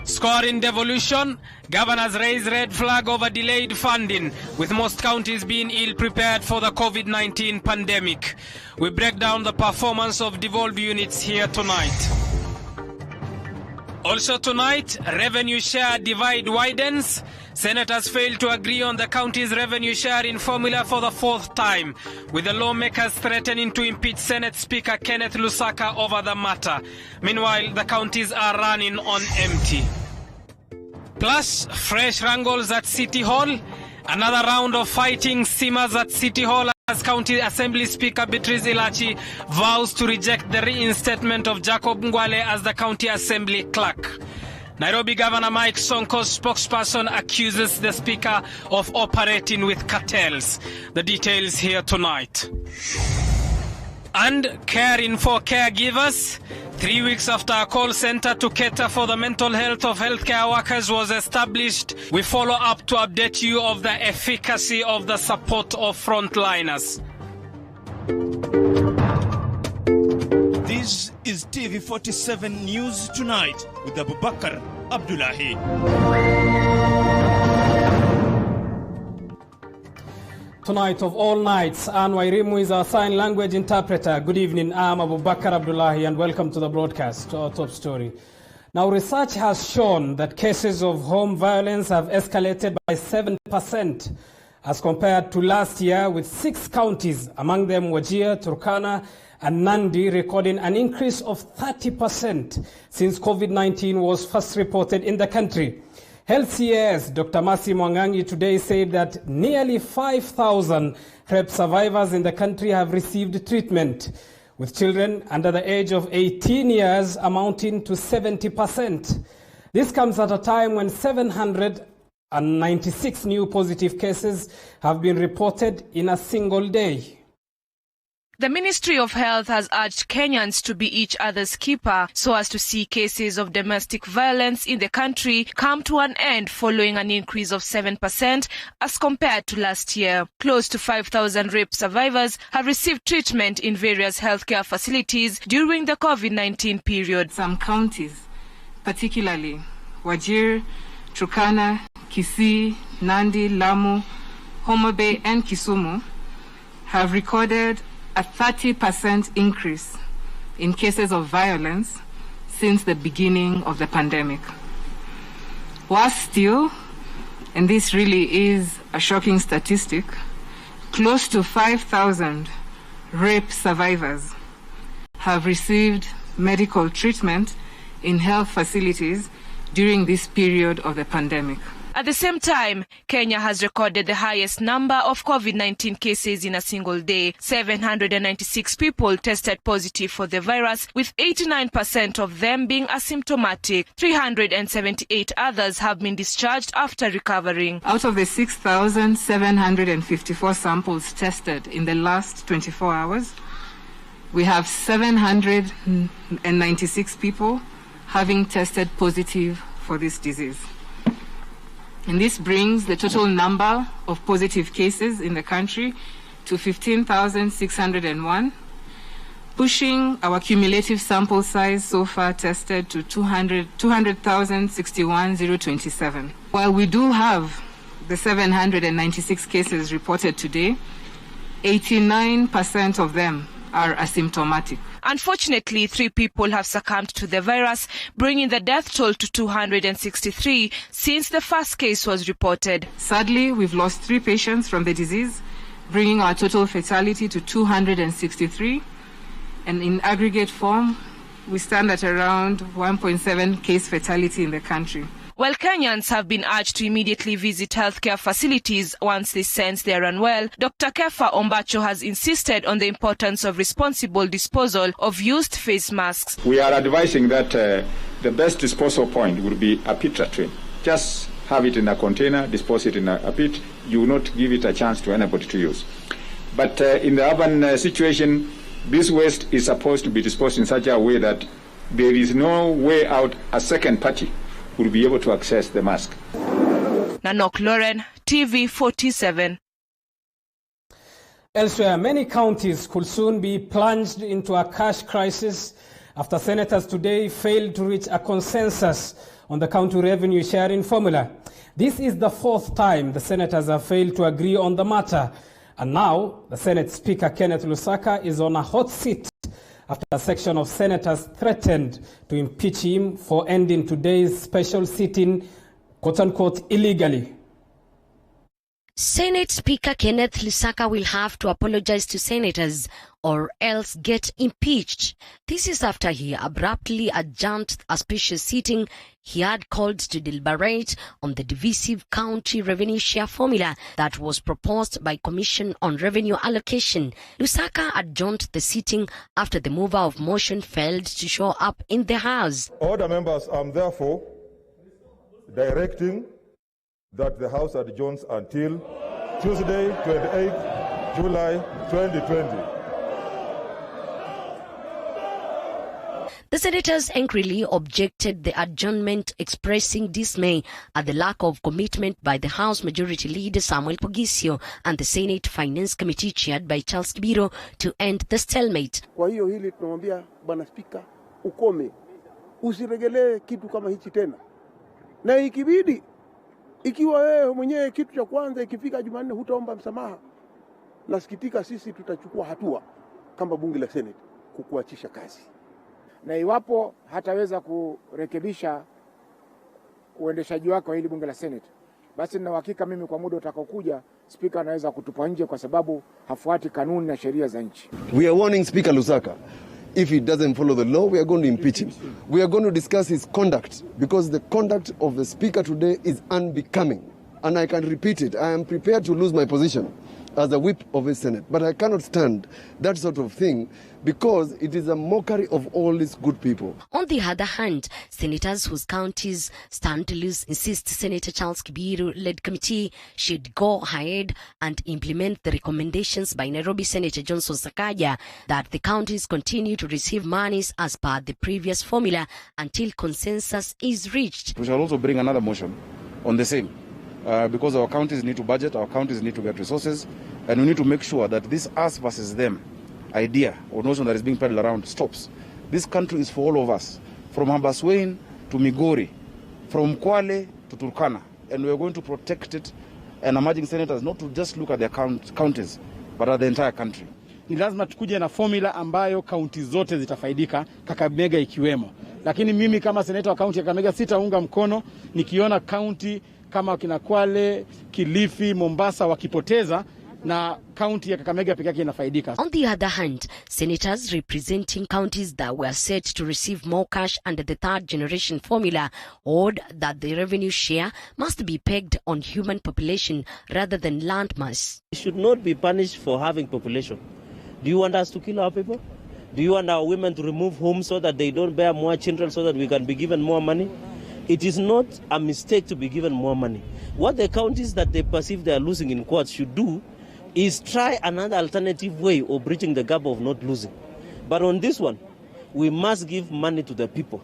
Score in devolution, governors raise red flag over delayed funding, with most counties being ill-prepared for the COVID-19 pandemic. We break down the performance of devolved units here tonight. Also tonight, revenue share divide widens. Senators failed to agree on the county's revenue sharing formula for the fourth time, with the lawmakers threatening to impeach Senate Speaker Kenneth Lusaka over the matter. Meanwhile, the counties are running on empty. Plus, fresh wrangles at City Hall. Another round of fighting simmers at City Hall as County Assembly Speaker Beatrice Elachi vows to reject the reinstatement of Jacob Ngwale as the County Assembly clerk. Nairobi Governor Mike Sonko's spokesperson accuses the Speaker of operating with cartels. The details here tonight. And caring for caregivers. 3 weeks after a call center to cater for the mental health of healthcare workers was established, we follow up to update you of the efficacy of the support of frontliners. This is TV47 News Tonight with Abubakar Abdullahi. Tonight of all nights, Anne Wairimu is our sign language interpreter. Good evening, I'm Abubakar Abdullahi and welcome to the broadcast, our top story. Now, research has shown that cases of home violence have escalated by 7% as compared to last year, with 6 counties, among them Wajir, Turkana, and Nandi, recording an increase of 30% since COVID-19 was first reported in the country. Health CAS Dr. Mercy Mwangangi today said that nearly 5,000 PrEP survivors in the country have received treatment, with children under the age of 18 years amounting to 70%. This comes at a time when 796 new positive cases have been reported in a single day. The Ministry of Health has urged Kenyans to be each other's keeper so as to see cases of domestic violence in the country come to an end following an increase of 7% as compared to last year. Close to 5,000 rape survivors have received treatment in various healthcare facilities during the COVID-19 period. Some counties, particularly Wajir, Turkana, Kisii, Nandi, Lamu, Homa Bay and Kisumu, have recorded a 30% increase in cases of violence since the beginning of the pandemic. Worse still, and this really is a shocking statistic, close to 5,000 rape survivors have received medical treatment in health facilities during this period of the pandemic. At the same time, Kenya has recorded the highest number of COVID-19 cases in a single day. 796 people tested positive for the virus, with 89% of them being asymptomatic. 378 others have been discharged after recovering. Out of the 6,754 samples tested in the last 24 hours, we have 796 people having tested positive for this disease. And this brings the total number of positive cases in the country to 15,601, pushing our cumulative sample size so far tested to 200,061,027. While we do have the 796 cases reported today, 89% of them are asymptomatic. Unfortunately, 3 people have succumbed to the virus, bringing the death toll to 263 since the first case was reported. Sadly, we've lost 3 patients from the disease, bringing our total fatality to 263. And in aggregate form, we stand at around 1.7 case fatality in the country. While Kenyans have been urged to immediately visit healthcare facilities once they sense they are unwell, Dr. Kefa Ombacho has insisted on the importance of responsible disposal of used face masks. We are advising that the best disposal point would be a pit latrine. Just have it in a container, dispose it in a pit. You will not give it a chance to anybody to use. But in the urban situation, this waste is supposed to be disposed in such a way that there is no way out a second party will be able to access the mask. Nanok Lauren, TV47. Elsewhere, many counties could soon be plunged into a cash crisis after senators today failed to reach a consensus on the county revenue sharing formula. This is the fourth time the senators have failed to agree on the matter. And now, the Senate Speaker Kenneth Lusaka is on a hot seat after a section of senators threatened to impeach him for ending today's special sitting, quote-unquote, illegally. Senate Speaker Kenneth Lusaka will have to apologize to senators or else get impeached. This is after he abruptly adjourned a special sitting he had called to deliberate on the divisive county revenue share formula that was proposed by Commission on Revenue Allocation. Lusaka adjourned the sitting after the mover of motion failed to show up in the House. Order members, I'm therefore directing that the House adjourns until Tuesday, 28 July 2020. The senators angrily objected the adjournment, expressing dismay at the lack of commitment by the House Majority Leader Samuel Pogisio and the Senate Finance Committee chaired by Charles Kibiro to end the stalemate. Kwa hiyo hili tunamwambia Bwana Spika, ukome, usiregelee kitu kama hichi tena, na ikibidi ikiwa wewe mwenyewe kitu cha kwanza ikifika Jumanne hutaomba msamaha, nasikitika sisi tutachukua hatua kama bunge la Senate kukuachisha kazi. Na iwapo hataweza kurekebisha uendeshaji wake wa hili bunge la Senate, basi nina uhakika mimi kwa muda utakaokuja Speaker anaweza kutupa nje kwa sababu hafuati kanuni na sheria za nchi. We are warning Speaker Lusaka. If he doesn't follow the law, we are going to impeach him. We are going to discuss his conduct because the conduct of the Speaker today is unbecoming. And I can repeat it. I am prepared to lose my position as a whip of the Senate. But I cannot stand that sort of thing because it is a mockery of all these good people. On the other hand, senators whose counties stand to lose insist Senator Charles Kibiro-led committee should go ahead and implement the recommendations by Nairobi Senator Johnson Sakaja that the counties continue to receive monies as per the previous formula until consensus is reached. We shall also bring another motion on the same. Because our counties need to budget, our counties need to get resources, and we need to make sure that this us versus them idea or notion that is being peddled around stops. This country is for all of us, from Habaswein to Migori, from Kwale to Turkana, and we are going to protect it and emerging senators not to just look at their counties, but at the entire country. Ni lazima tukuje na formula ambayo kaunti zote zitafaidika, Kakamega ikiwemo. Lakini mimi kama seneta wa kaunti ya Kakamega sitaunga mkono nikiona kaunti kama kina Kwale, Kilifi, Mombasa wakipoteza na kaunti ya Kakamega pekee yake inafaidika. On the other hand, senators representing counties that were set to receive more cash under the third generation formula urged that the revenue share must be pegged on human population rather than land mass. We should not be punished for having population. Do you want us to kill our people? Do you want our women to remove homes so that they don't bear more children so that we can be given more money? It is not a mistake to be given more money. What the counties that they perceive they are losing in courts should do is try another alternative way of bridging the gap of not losing. But on this one, we must give money to the people,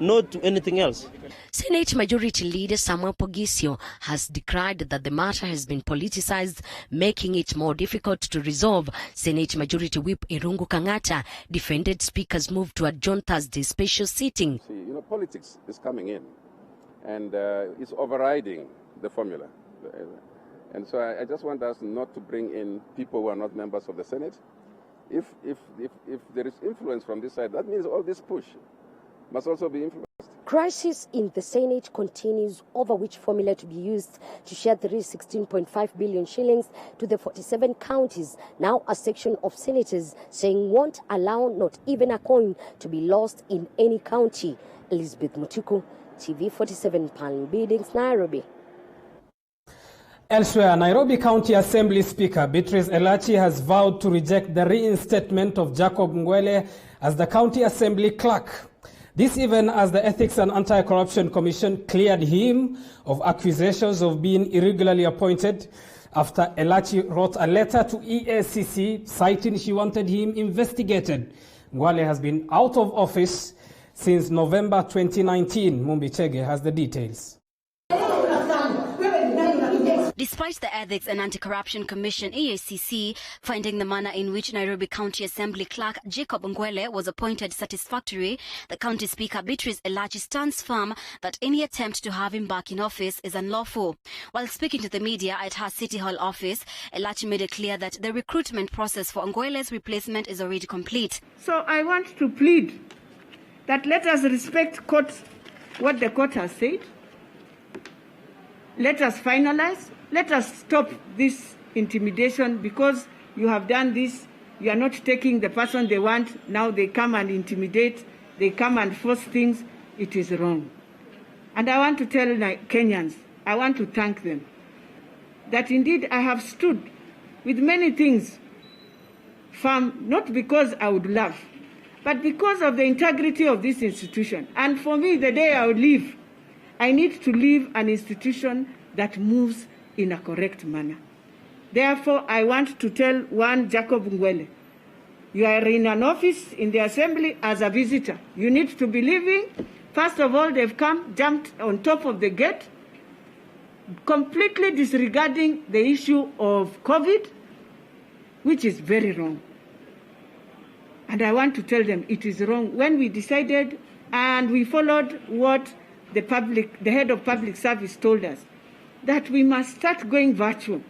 not to anything else. Senate Majority Leader Samuel Pogisio has decried that the matter has been politicized, making it more difficult to resolve. Senate Majority Whip Irungu Kangata defended Speaker's move to adjourn Thursday's special sitting. See, politics is coming in, and it's overriding the formula. And so I just want us not to bring in people who are not members of the Senate. If there is influence from this side, that means all this push must also be influenced. Crisis in the Senate continues over which formula to be used to share the 16.5 billion shillings to the 47 counties. Now a section of senators saying won't allow not even a coin to be lost in any county. Elizabeth Mutuku, TV47 Palm Buildings, Nairobi. Elsewhere, Nairobi County Assembly Speaker Beatrice Elachi has vowed to reject the reinstatement of Jacob Ngwele as the County Assembly Clerk. This even as the Ethics and Anti-Corruption Commission cleared him of accusations of being irregularly appointed after Elachi wrote a letter to EACC citing she wanted him investigated. Ngwele has been out of office since November 2019. Mumbi Chege has the details. The Despite the Ethics and Anti-Corruption Commission EACC finding the manner in which Nairobi County Assembly Clerk Jacob Ngwele was appointed satisfactory, the County Speaker Beatrice Elachi stands firm that any attempt to have him back in office is unlawful. While speaking to the media at her City Hall office, Elachi made it clear that the recruitment process for Ngwele's replacement is already complete. So I want to plead that let us respect what the court has said. Let us finalize. Let us stop this intimidation, because you have done this. You are not taking the person they want. Now they come and intimidate. They come and force things. It is wrong. And I want to tell Kenyans, I want to thank them, that indeed I have stood with many things firm, not because I would love, but because of the integrity of this institution. And for me, the day I would leave, I need to leave an institution that moves in a correct manner. Therefore, I want to tell one Jacob Ngwele, you are in an office in the assembly as a visitor. You need to be leaving. First of all, they've come, jumped on top of the gate, completely disregarding the issue of COVID, which is very wrong. And I want to tell them it is wrong. When we decided and we followed what the head of public service told us, that we must start going virtual.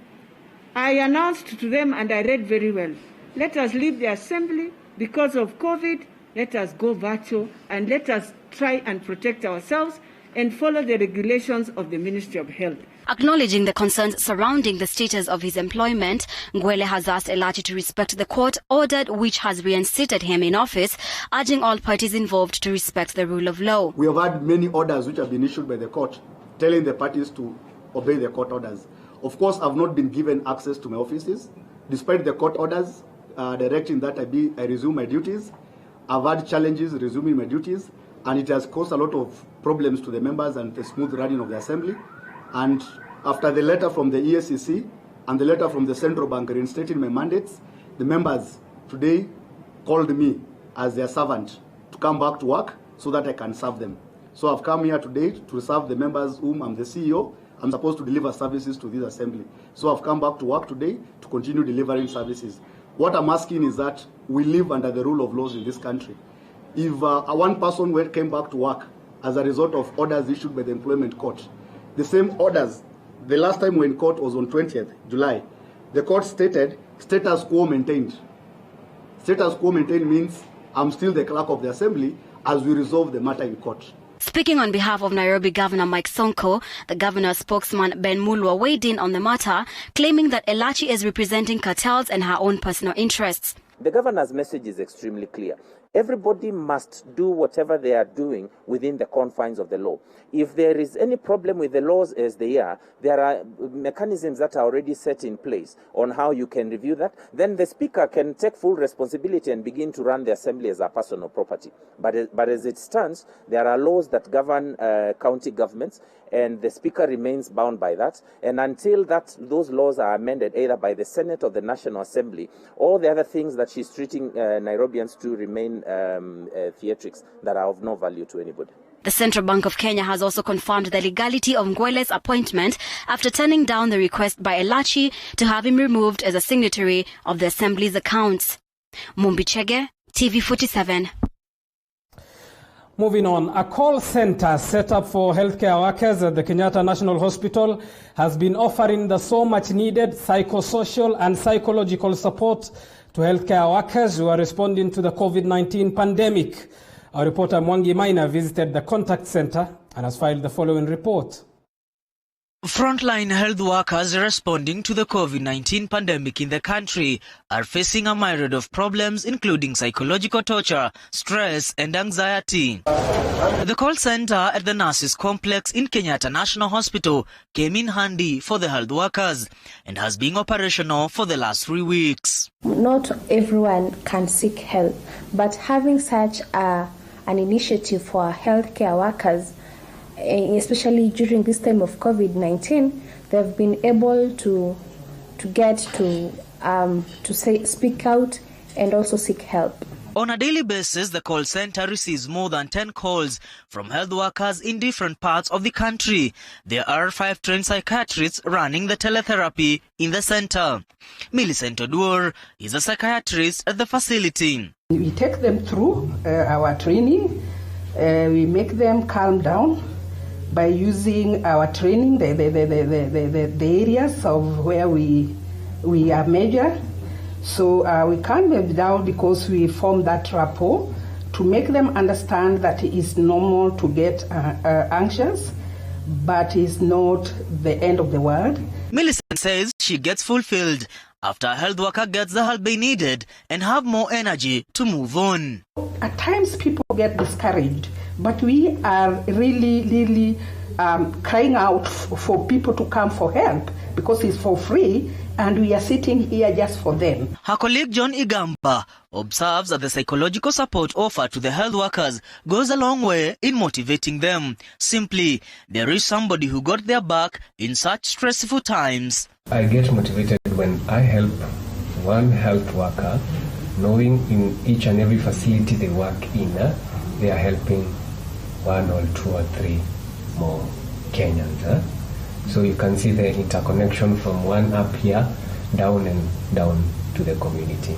I announced to them, and I read very well, let us leave the assembly because of COVID, let us go virtual, and let us try and protect ourselves and follow the regulations of the Ministry of Health. Acknowledging the concerns surrounding the status of his employment, Ngwele has asked Elachi to respect the court ordered which has reinstated him in office, urging all parties involved to respect the rule of law. We have had many orders which have been issued by the court telling the parties to obey the court orders. Of course, I've not been given access to my offices, despite the court orders directing that I resume my duties. I've had challenges resuming my duties, and it has caused a lot of problems to the members and the smooth running of the assembly. And after the letter from the EACC and the letter from the Central Bank reinstating my mandates, the members today called me as their servant to come back to work so that I can serve them. So I've come here today to serve the members whom I'm the CEO. I'm supposed to deliver services to this assembly. So I've come back to work today to continue delivering services. What I'm asking is that we live under the rule of laws in this country. If one person came back to work as a result of orders issued by the employment court, the same orders, the last time when court was on 20th July, the court stated status quo maintained. Status quo maintained means I'm still the clerk of the assembly as we resolve the matter in court. Speaking on behalf of Nairobi Governor Mike Sonko, the governor's spokesman Ben Mulwa weighed in on the matter, claiming that Elachi is representing cartels and her own personal interests. The governor's message is extremely clear. Everybody must do whatever they are doing within the confines of the law. If there is any problem with the laws as they are, there are mechanisms that are already set in place on how you can review that. Then the speaker can take full responsibility and begin to run the assembly as a personal property. But as it stands, there are laws that govern county governments, and the speaker remains bound by that. And until those laws are amended either by the Senate or the National Assembly, all the other things that she's treating Nairobians to remain theatrics that are of no value to anybody. The Central Bank of Kenya has also confirmed the legality of Ngwele's appointment after turning down the request by Elachi to have him removed as a signatory of the Assembly's accounts. Mumbi Chege, TV47. Moving on, a call center set up for healthcare workers at the Kenyatta National Hospital has been offering the so much needed psychosocial and psychological support to healthcare workers who are responding to the COVID-19 pandemic. Our reporter Mwangi Maina visited the contact center and has filed the following report. Frontline health workers responding to the COVID-19 pandemic in the country are facing a myriad of problems, including psychological torture, stress, and anxiety. The call center at the Nurses Complex in Kenyatta National Hospital came in handy for the health workers and has been operational for the last 3 weeks. Not everyone can seek help, but having such an initiative for healthcare workers, especially during this time of COVID-19, they've been able to get to speak out and also seek help. On a daily basis, the call center receives more than 10 calls from health workers in different parts of the country. There are 5 trained psychiatrists running the teletherapy in the center. Millicent Oduor is a psychiatrist at the facility. We take them through our training. We make them calm down by using our training, the areas of where we are measured. So we calm them down because we form that rapport to make them understand that it is normal to get anxious, but it's not the end of the world. Millicent says she gets fulfilled after a health worker gets the help they needed and have more energy to move on. At times people get discouraged, but we are really crying out for people to come for help because it's for free and we are sitting here just for them. Her colleague John Igamba observes that the psychological support offered to the health workers goes a long way in motivating them. Simply, there is somebody who got their back in such stressful times. I get motivated when I help one health worker, knowing in each and every facility they work in, they are helping 1 or 2 or 3 more Kenyans. So you can see the interconnection from one up here, down and down to the community.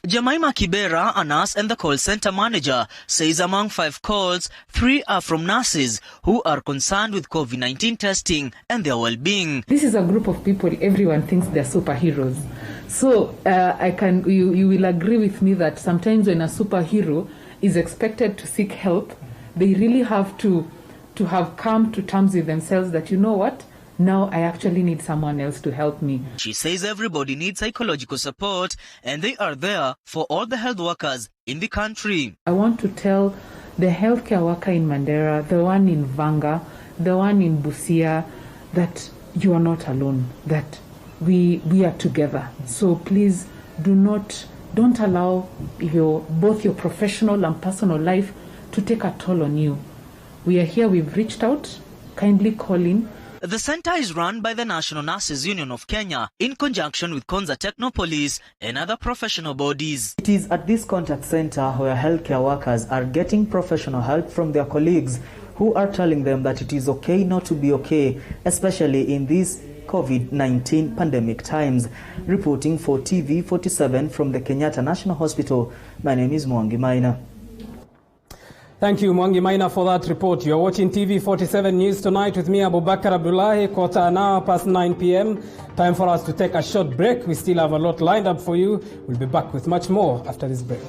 Jemima Kibera, a nurse and the call center manager, says among 5 calls, 3 are from nurses who are concerned with COVID-19 testing and their well-being. This is a group of people everyone thinks they're superheroes. So you will agree with me that sometimes when a superhero is expected to seek help, they really have to have come to terms with themselves that, you know what, now I actually need someone else to help me. She says everybody needs psychological support and they are there for all the health workers in the country. I want to tell the healthcare worker in Mandera, the one in Vanga, the one in Busia, that you are not alone, that we are together. So please don't allow both your professional and personal life to take a toll on you. We are here, we've reached out, kindly call in. The center is run by the National Nurses Union of Kenya in conjunction with Konza Technopolis and other professional bodies. It is at this contact center where healthcare workers are getting professional help from their colleagues who are telling them that it is okay not to be okay, especially in these COVID-19 pandemic times. Reporting for TV47 from the Kenyatta National Hospital, my name is Mwangi Maina. Thank you, Mwangi Maina, for that report. You're watching TV47 News Tonight with me, Abubakar Abdullahi, 9:15 p.m. Time for us to take a short break. We still have a lot lined up for you. We'll be back with much more after this break.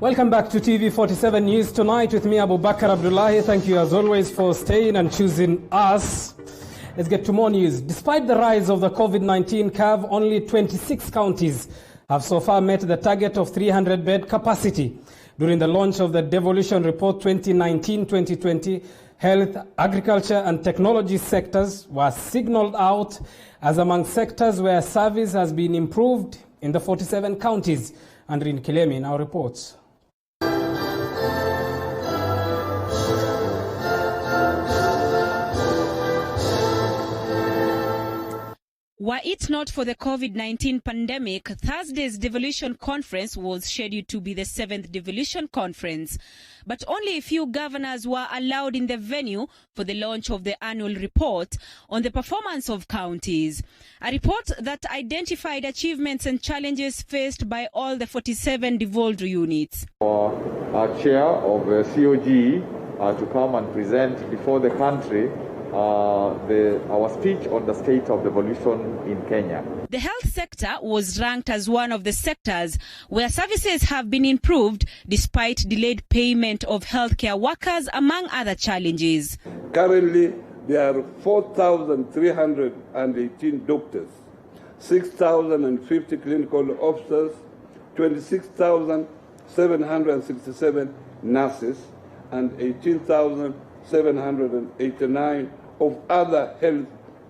Welcome back to TV47 News Tonight with me, Abu Bakar Abdullahi. Thank you as always for staying and choosing us. Let's get to more news. Despite the rise of the COVID-19 curve, only 26 counties have so far met the target of 300-bed capacity. During the launch of the Devolution Report 2019-2020, health, agriculture and technology sectors were signaled out as among sectors where service has been improved in the 47 counties. Andrin Kilemi now reports. Were it not for the COVID-19 pandemic, Thursday's devolution conference was scheduled to be the 7th devolution conference. But only a few governors were allowed in the venue for the launch of the annual report on the performance of counties. A report that identified achievements and challenges faced by all the 47 devolved units. For our chair of the COG to come and present before the country our speech on the state of devolution in Kenya. The health sector was ranked as one of the sectors where services have been improved despite delayed payment of healthcare workers, among other challenges. Currently, there are 4,318 doctors, 6,050 clinical officers, 26,767 nurses, and 18,789 of other health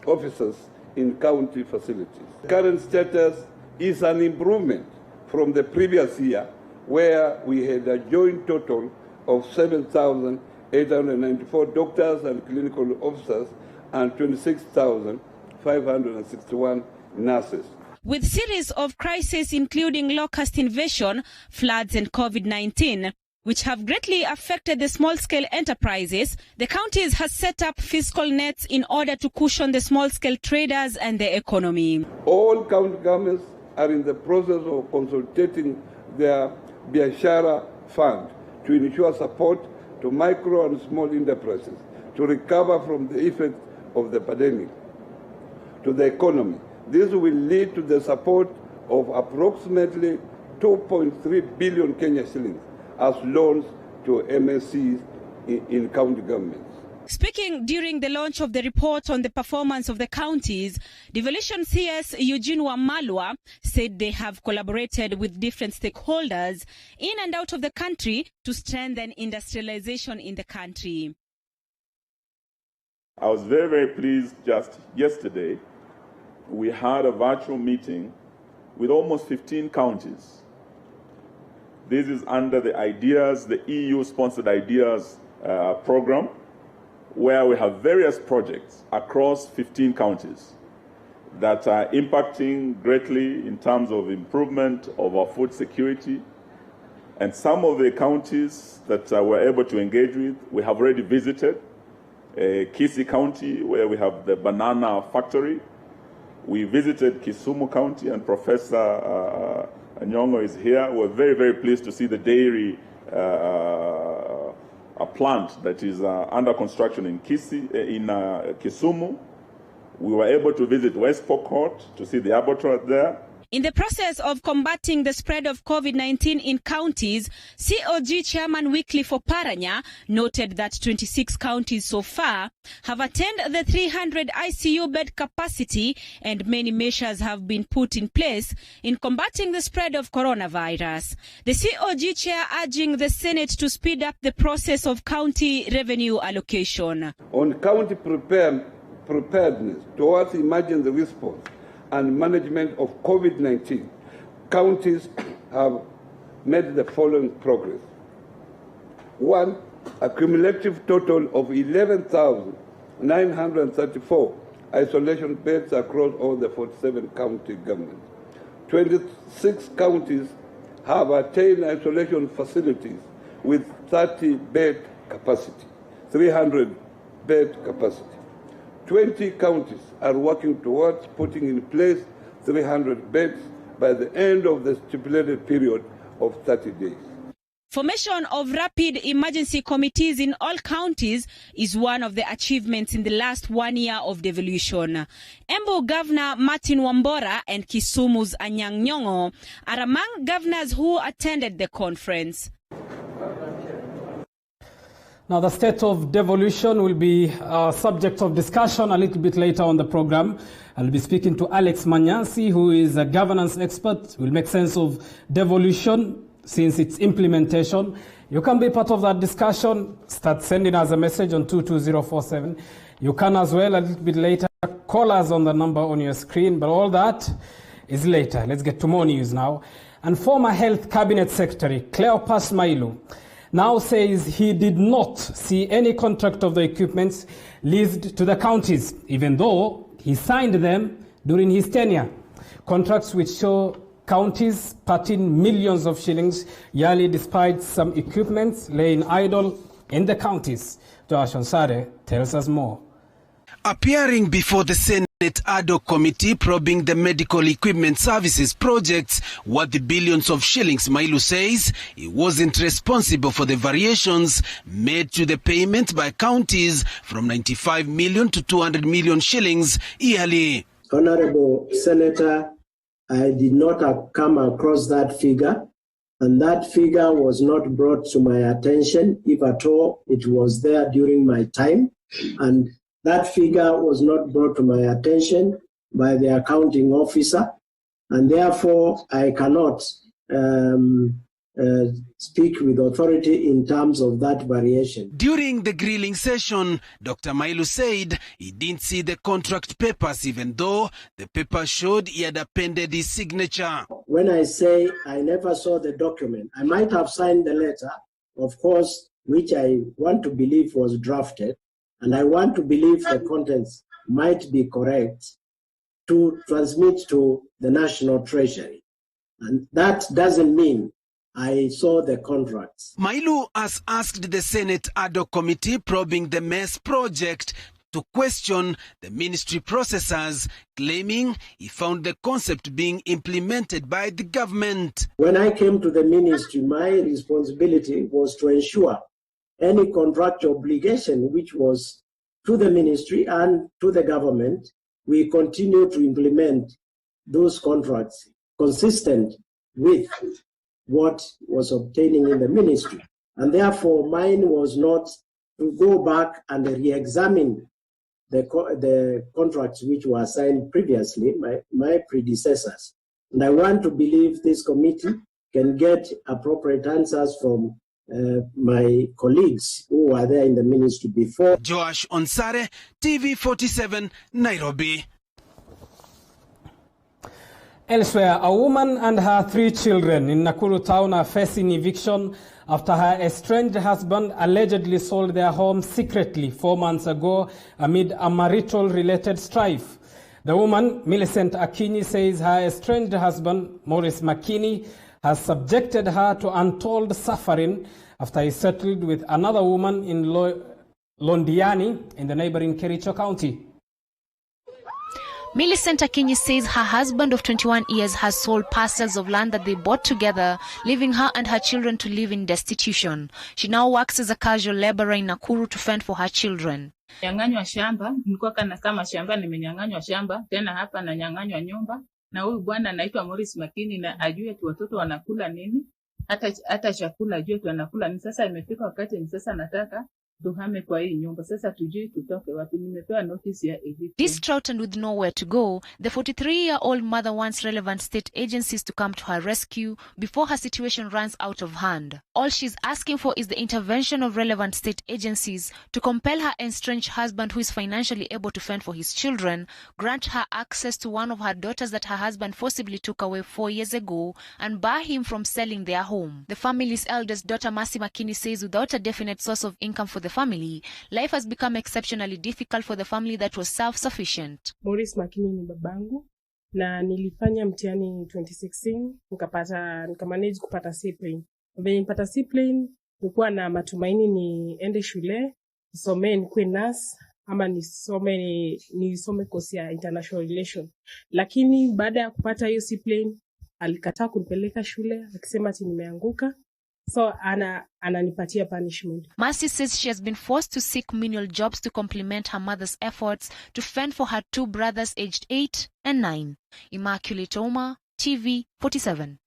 officers in county facilities. The current status is an improvement from the previous year, where we had a joint total of 7,894 doctors and clinical officers and 26,561 nurses. With series of crises including locust invasion, floods and COVID-19, which have greatly affected the small-scale enterprises, the counties has set up fiscal nets in order to cushion the small-scale traders and the economy. All county governments are in the process of consolidating their Biashara Fund to ensure support to micro and small enterprises to recover from the effects of the pandemic to the economy. This will lead to the support of approximately 2.3 billion Kenya shillings as loans to MSCs in county governments. Speaking during the launch of the report on the performance of the counties, Devolution CS Eugene Wamalwa said they have collaborated with different stakeholders in and out of the country to strengthen industrialization in the country. I was very, very pleased just yesterday. We had a virtual meeting with almost 15 counties. This is under the IDEAS, the EU-sponsored IDEAS program, where we have various projects across 15 counties that are impacting greatly in terms of improvement of our food security. And some of the counties that we're able to engage with, we have already visited. Kisii County, where we have the banana factory. We visited Kisumu County, and Professor Nyong'o is here. We're very, very pleased to see the dairy a plant that is under construction in Kisumu. We were able to visit West Pokot to see the abattoir there. In the process of combating the spread of COVID-19 in counties, COG Chairman Wycliffe Oparanya noted that 26 counties so far have attained the 300 ICU bed capacity, and many measures have been put in place in combating the spread of coronavirus. The COG Chair urging the Senate to speed up the process of county revenue allocation. On county preparedness towards emergency response and management of COVID-19, counties have made the following progress. 1, a cumulative total of 11,934 isolation beds across all the 47 county governments. 26 counties have attained isolation facilities with 30-bed capacity, 300-bed capacity. 20 counties are working towards putting in place 300 beds by the end of the stipulated period of 30 days. Formation of rapid emergency committees in all counties is one of the achievements in the last 1 year of devolution. Embu Governor Martin Wambora and Kisumu's Anyang' Nyong'o are among governors who attended the conference. Now, the state of devolution will be a subject of discussion a little bit later on the program. I'll be speaking to Alex Manyansi, who is a governance expert. We'll make sense of devolution since its implementation. You can be part of that discussion. Start sending us a message on 22047. You can as well a little bit later call us on the number on your screen, but all that is later. Let's get to more news now. And former Health Cabinet Secretary Cleopas Mailu now says he did not see any contract of the equipments leased to the counties, even though he signed them during his tenure. Contracts which show counties parting millions of shillings yearly despite some equipments laying idle in the counties. Josh Onsare tells us more. Appearing before the Senate ad hoc committee probing the medical equipment services projects worth billions of shillings, Mailu says he wasn't responsible for the variations made to the payment by counties from 95 million to 200 million shillings yearly. Honorable Senator, I did not come across that figure, and that figure was not brought to my attention. If at all, it was there during my time, and that figure was not brought to my attention by the accounting officer, and therefore I cannot speak with authority in terms of that variation. During the grilling session, Dr. Mailu said he didn't see the contract papers, even though the paper showed he had appended his signature. When I say I never saw the document, I might have signed the letter, of course, which I want to believe was drafted, and I want to believe the contents might be correct to transmit to the National Treasury. And that doesn't mean I saw the contracts. Mailu has asked the Senate ad hoc committee probing the MES project to question the ministry processors, claiming he found the concept being implemented by the government. When I came to the ministry, my responsibility was to ensure any contract obligation which was to the ministry and to the government, we continue to implement those contracts consistent with what was obtaining in the ministry. And therefore, mine was not to go back and re-examine the contracts which were signed previously, my predecessors. And I want to believe this committee can get appropriate answers from my colleagues who were there in the ministry before. Josh Onsare, TV47, Nairobi. Elsewhere, a woman and her 3 children in Nakuru town are facing eviction after her estranged husband allegedly sold their home secretly 4 months ago amid a marital-related strife. The woman, Millicent Akinyi, says her estranged husband, Maurice Makini, has subjected her to untold suffering after he settled with another woman in Londiani in the neighboring Kericho County. Millicent Akinyi says her husband of 21 years has sold parcels of land that they bought together, leaving her and her children to live in destitution. She now works as a casual laborer in Nakuru to fend for her children. Nyang'anywa shamba, nilikuwa kama shamba nimenyang'anywa shamba, tena hapa na nyang'anywa nyumba. Na huyu bwana anaitwa Maurice Makini na ajue tu watoto wanakula nini, hata chakula ajue tu wanakula nini. Sasa imefika wakati ni sasa nataka tuhame kwa hii nyumba. Sasa tujui tutoke wapi. Nimepewa notice ya eviction. Distraught and with nowhere to go, the 43-year-old mother wants relevant state agencies to come to her rescue before her situation runs out of hand. All she's asking for is the intervention of relevant state agencies to compel her estranged husband, who is financially able to fend for his children, grant her access to one of her daughters that her husband forcibly took away 4 years ago, and bar him from selling their home. The family's eldest daughter, Mercy Makini, says without a definite source of income for the family, life has become exceptionally difficult for the family that was self-sufficient. Maurice Makini ni babangu na nilifanya mtihani 2016 nikamanage kupata C-plane. Venye nipata C-plane nilikuwa na matumaini niende shule nisome nikuwe nurse ama nisome course ya international relation, lakini baada ya kupata hiyo C-plane alikataa kunipeleka shule akisema ati nimeanguka so ananipatia punishment. Mercy says she has been forced to seek menial jobs to complement her mother's efforts to fend for her two brothers aged 8 and 9. Immaculate Oma, TV 47.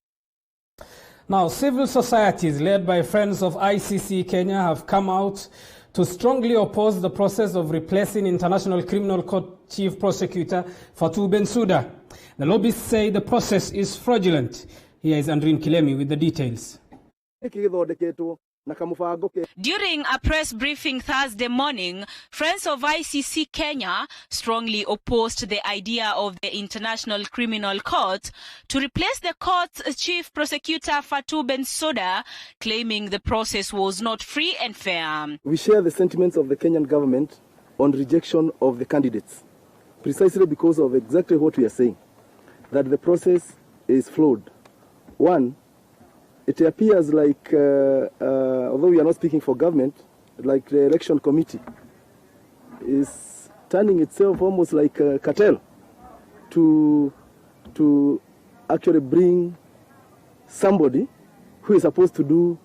Now, civil societies led by Friends of ICC Kenya have come out to strongly oppose the process of replacing International Criminal Court Chief Prosecutor Fatou Bensouda. The lobbyists say the process is fraudulent. Here is Andrin Kilemi with the details. During a press briefing Thursday morning, Friends of ICC Kenya strongly opposed the idea of the International Criminal Court to replace the court's chief prosecutor Fatou Bensouda, claiming the process was not free and fair. We share the sentiments of the Kenyan government on rejection of the candidates, precisely because of exactly what we are saying, that the process is flawed. One, it appears like, although we are not speaking for government, like the election committee is turning itself almost like a cartel to actually bring somebody who is supposed to do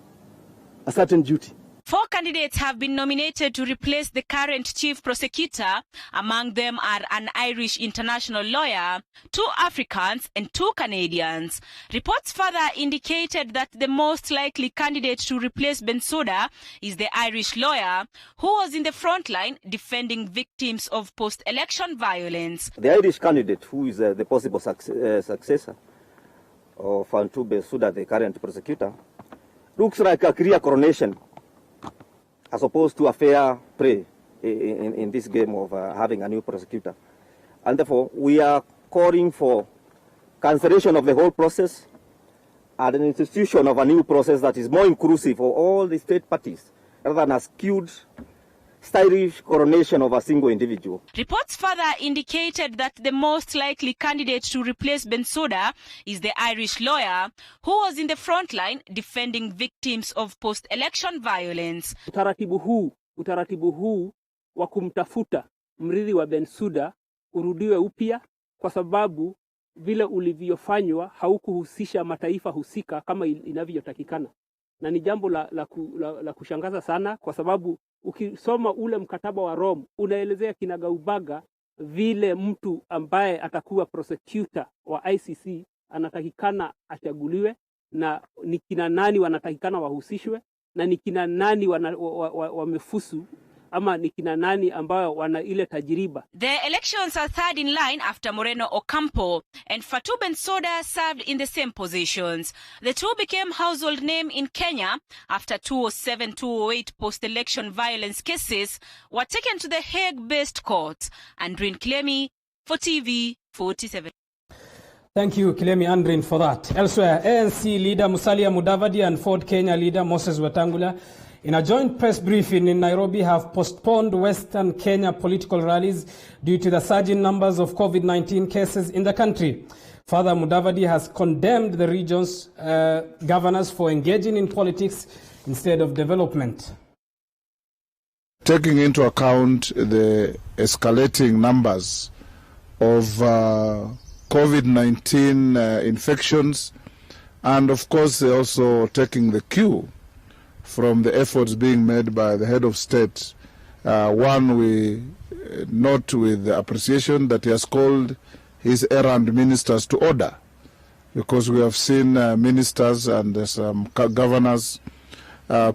a certain duty. 4 candidates have been nominated to replace the current chief prosecutor. Among them are an Irish international lawyer, 2 Africans and 2 Canadians. Reports further indicated that the most likely candidate to replace Bensouda is the Irish lawyer, who was in the front line defending victims of post-election violence. The Irish candidate, who is the possible successor of Fatou Bensouda, the current prosecutor, looks like a clear coronation, as opposed to a fair play in this game of having a new prosecutor. And therefore, we are calling for cancellation of the whole process and an institution of a new process that is more inclusive for all the state parties, rather than a skewed, stylish coronation of a single individual. Reports further indicated that the most likely candidate to replace Bensouda is the Irish lawyer, who was in the front line defending victims of post-election violence. Utaratibu huu wa kumtafuta mrithi wa Bensouda urudiwe upya, kwa sababu vile ulivyofanywa haukuhusisha mataifa husika kama inavyotakikana. Na ni jambo la kushangaza sana, kwa sababu ukisoma ule mkataba wa Rome unaelezea kinagaubaga vile mtu ambaye atakuwa prosecutor wa ICC anatakikana achaguliwe, na ni kina nani wanatakikana wahusishwe, na ni kina nani wamefusu ama ni kina nani ambao wana ile tajiriba. The elections are third in line after Moreno Ocampo and Fatou Bensouda served in the same positions. The two became household name in Kenya after 2007-2008 post-election violence cases were taken to the Hague-based court. Andrin Kilemi for TV 47. Thank you, Kilemi Andrin, for that. Elsewhere, ANC leader Musalia Mudavadi and Ford Kenya leader Moses Wetangula, in a joint press briefing in Nairobi, have postponed Western Kenya political rallies due to the surging numbers of COVID-19 cases in the country. Further, Mudavadi has condemned the region's governors for engaging in politics instead of development. Taking into account the escalating numbers of COVID-19 infections, and of course also taking the cue from the efforts being made by the head of state, one we note with appreciation that he has called his errand ministers to order, because we have seen ministers and some governors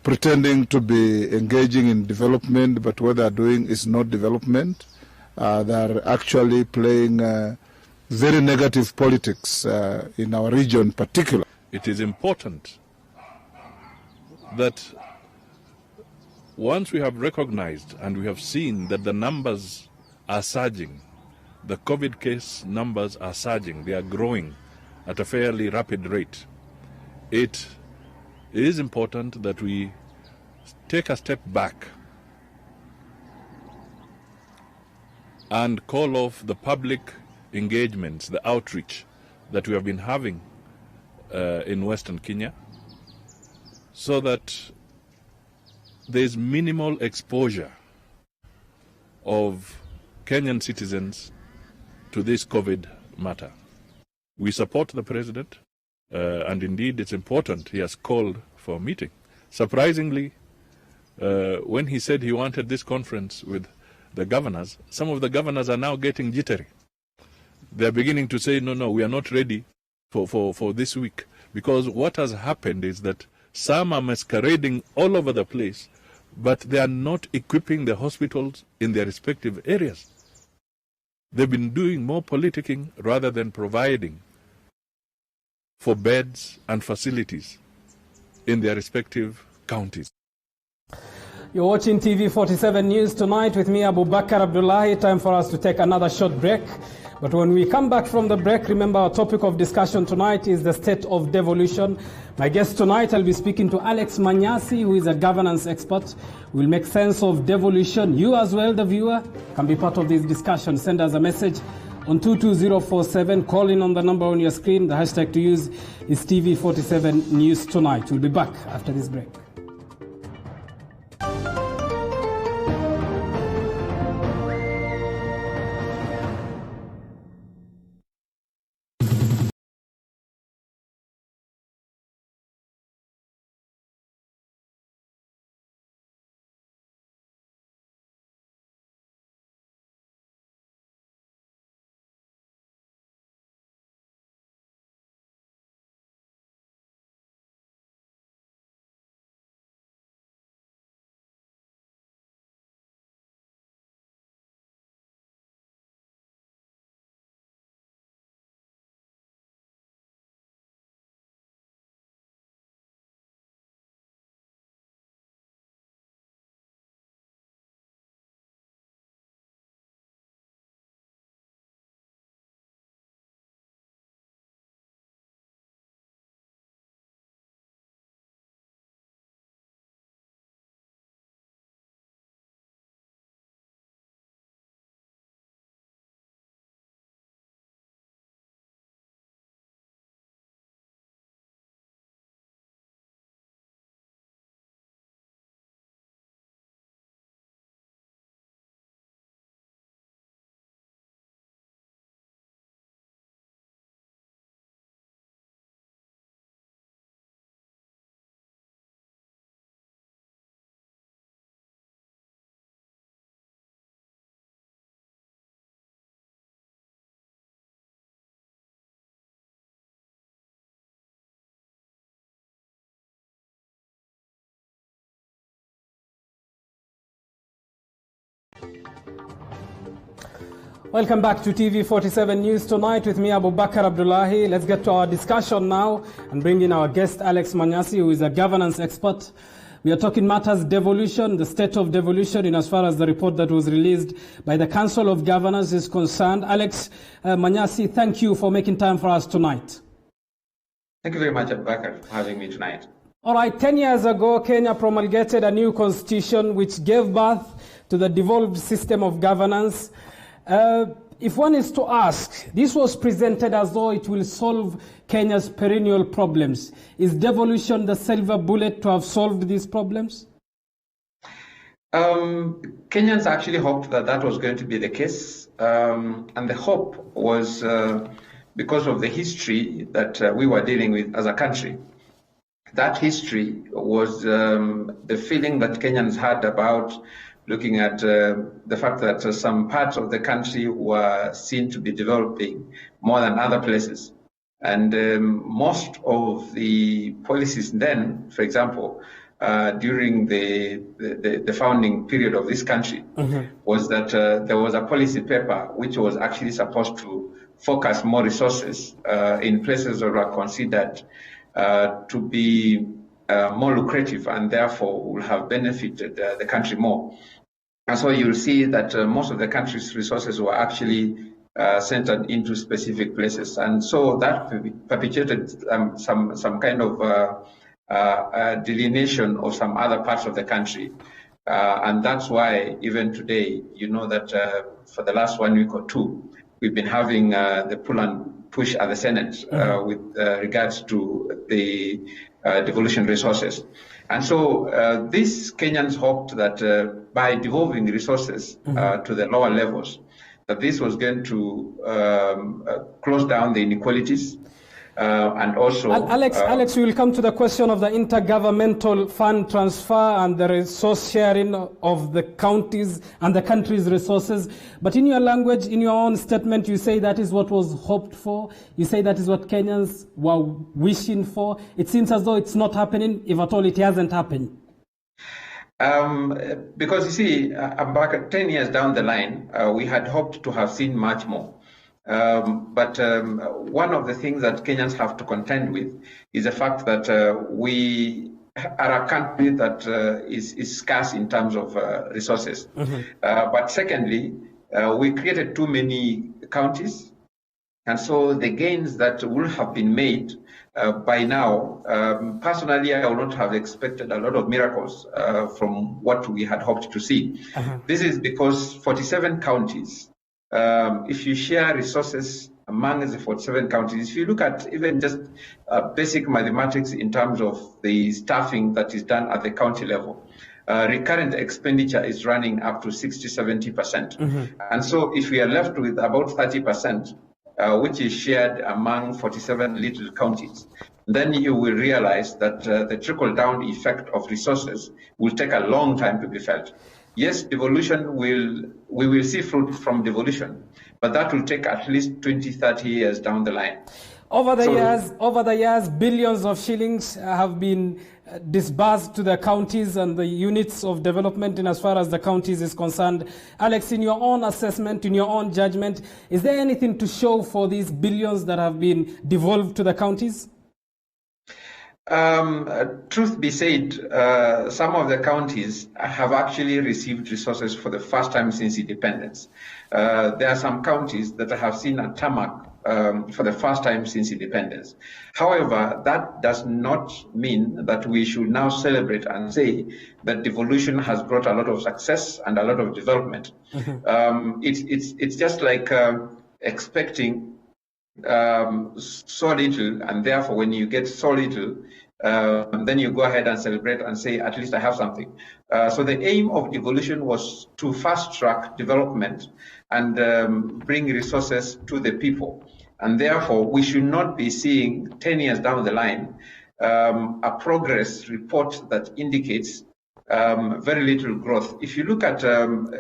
pretending to be engaging in development, but what they are doing is not development. They are actually playing very negative politics in our region in particular. It is important that once we have recognized and we have seen that the numbers are surging, the COVID case numbers are surging, they are growing at a fairly rapid rate, it is important that we take a step back and call off the public engagements, the outreach that we have been having in Western Kenya, so that there is minimal exposure of Kenyan citizens to this COVID matter. We support the president, and indeed it's important he has called for a meeting. Surprisingly, when he said he wanted this conference with the governors, some of the governors are now getting jittery. They're beginning to say, no, we are not ready for this week. Because what has happened is that some are masquerading all over the place, but they are not equipping the hospitals in their respective areas. They've been doing more politicking rather than providing for beds and facilities in their respective counties. You're watching TV47 News tonight with me, Abu Bakar Abdullahi. Time for us to take another short break. But when we come back from the break, remember our topic of discussion tonight is the state of devolution. My guest tonight, I'll be speaking to Alex Manyasi, who is a governance expert. We'll make sense of devolution. You as well, the viewer, can be part of this discussion. Send us a message on 22047. Call in on the number on your screen. The hashtag to use is TV47 News tonight. We'll be back after this break. Welcome back to TV47 News tonight with me, Abu Bakar Abdullahi. Let's get to our discussion now and bring in our guest, Alex Manyasi, who is a governance expert. We are talking matters devolution, the state of devolution in as far as the report that was released by the Council of Governors is concerned. Alex Manyasi, thank you for making time for us tonight. Thank you very much, Abu Bakar, for having me tonight. All right, 10 years ago, Kenya promulgated a new constitution which gave birth to the devolved system of governance. If one is to ask, this was presented as though it will solve Kenya's perennial problems. Is devolution the silver bullet to have solved these problems? Kenyans actually hoped that that was going to be the case. And the hope was because of the history that we were dealing with as a country. That history was the feeling that Kenyans had about looking at the fact that some parts of the country were seen to be developing more than other places. And most of the policies then, for example, during the founding period of this country, was that there was a policy paper which was actually supposed to focus more resources in places that were considered to be more lucrative and therefore will have benefited the country more. And so you'll see that most of the country's resources were actually centered into specific places. And so that perpetuated some kind of delineation of some other parts of the country. And that's why even today, you know that for the last 1 week or two, we've been having the pull and push at the Senate with regards to the devolution resources. And so these Kenyans hoped that by devolving the resources to the lower levels, that this was going to close down the inequalities, and also... Alex, we will come to the question of the intergovernmental fund transfer and the resource sharing of the counties and the country's resources. But in your language, in your own statement, you say that is what was hoped for. You say that is what Kenyans were wishing for. It seems as though it's not happening. If at all, it hasn't happened. Because you see, about 10 years down the line, we had hoped to have seen much more. But one of the things that Kenyans have to contend with is the fact that we are a country that is scarce in terms of resources. But secondly, we created too many counties. And so the gains that would have been made by now, personally, I would not have expected a lot of miracles from what we had hoped to see. This is because 47 counties, if you share resources among the 47 counties, if you look at even just basic mathematics in terms of the staffing that is done at the county level, recurrent expenditure is running up to 60-70%. And so if we are left with about 30%, which is shared among 47 little counties, then you will realize that the trickle-down effect of resources will take a long time to be felt. Yes, devolution we will see fruit from devolution, but that will take at least 20-30 years down the line. Over the years, billions of shillings have been disbursed to the counties and the units of development in as far as the counties is concerned. Alex, in your own assessment, in your own judgment, is there anything to show for these billions that have been devolved to the counties? Truth be said, some of the counties have actually received resources for the first time since independence. There are some counties that have seen a tarmac for the first time since independence. However, that does not mean that we should now celebrate and say that devolution has brought a lot of success and a lot of development. It's just like expecting so little, and therefore when you get so little, then you go ahead and celebrate and say, at least I have something. So the aim of devolution was to fast-track development and bring resources to the people. And therefore, we should not be seeing 10 years down the line a progress report that indicates very little growth. If you look at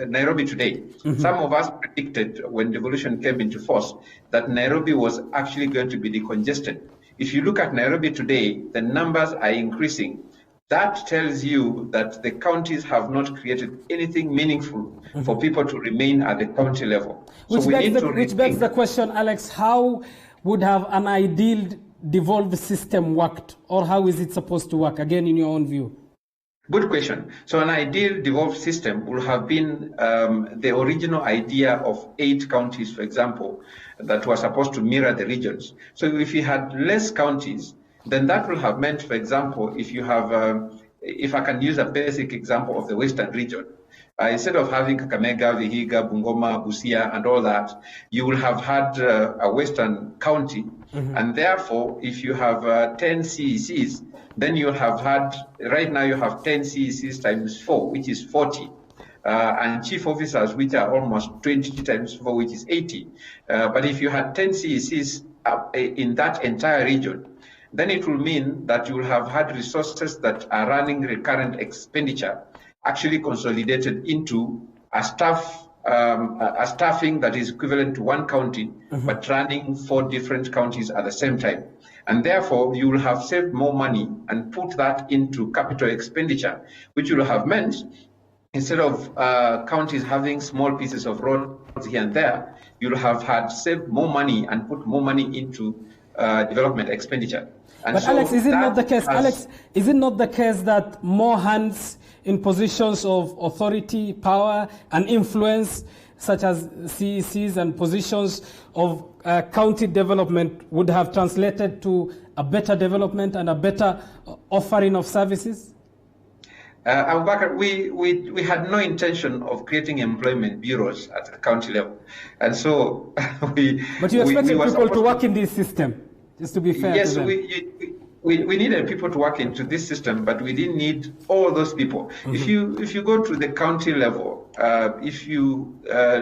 Nairobi today, some of us predicted when devolution came into force that Nairobi was actually going to be decongested. If you look at Nairobi today, the numbers are increasing. That tells you that the counties have not created anything meaningful for people to remain at the county level. Which begs the question, Alex, how would have an ideal devolved system worked, or how is it supposed to work, again, in your own view? Good question. So an ideal devolved system would have been the original idea of 8 counties, for example, that were supposed to mirror the regions. So if you had less counties, then that will have meant, for example, if you have, if I can use a basic example of the Western region, instead of having Kakamega, Vihiga, Bungoma, Busia, and all that, you will have had a Western county. And therefore, if you have 10 CECs, then you have had, right now you have 10 CECs times 4, which is 40. And chief officers, which are almost 20 times 4, which is 80. But if you had 10 CECs in that entire region, then it will mean that you will have had resources that are running recurrent expenditure actually consolidated into a staffing that is equivalent to 1 county, but running 4 different counties at the same time. And therefore, you will have saved more money and put that into capital expenditure, which will have meant, instead of counties having small pieces of roads here and there, you'll have had saved more money and put more money into development expenditure. And but so Alex, is it not the case? Alex, is it not the case that more hands in positions of authority, power, and influence, such as CECs and positions of county development, would have translated to a better development and a better offering of services? Abubakar, we had no intention of creating employment bureaus at the county level, and so we. But you expected people to work in this system, just to be fair. Yes, to them. we needed people to work into this system, but we didn't need all those people. If you go to the county level, if you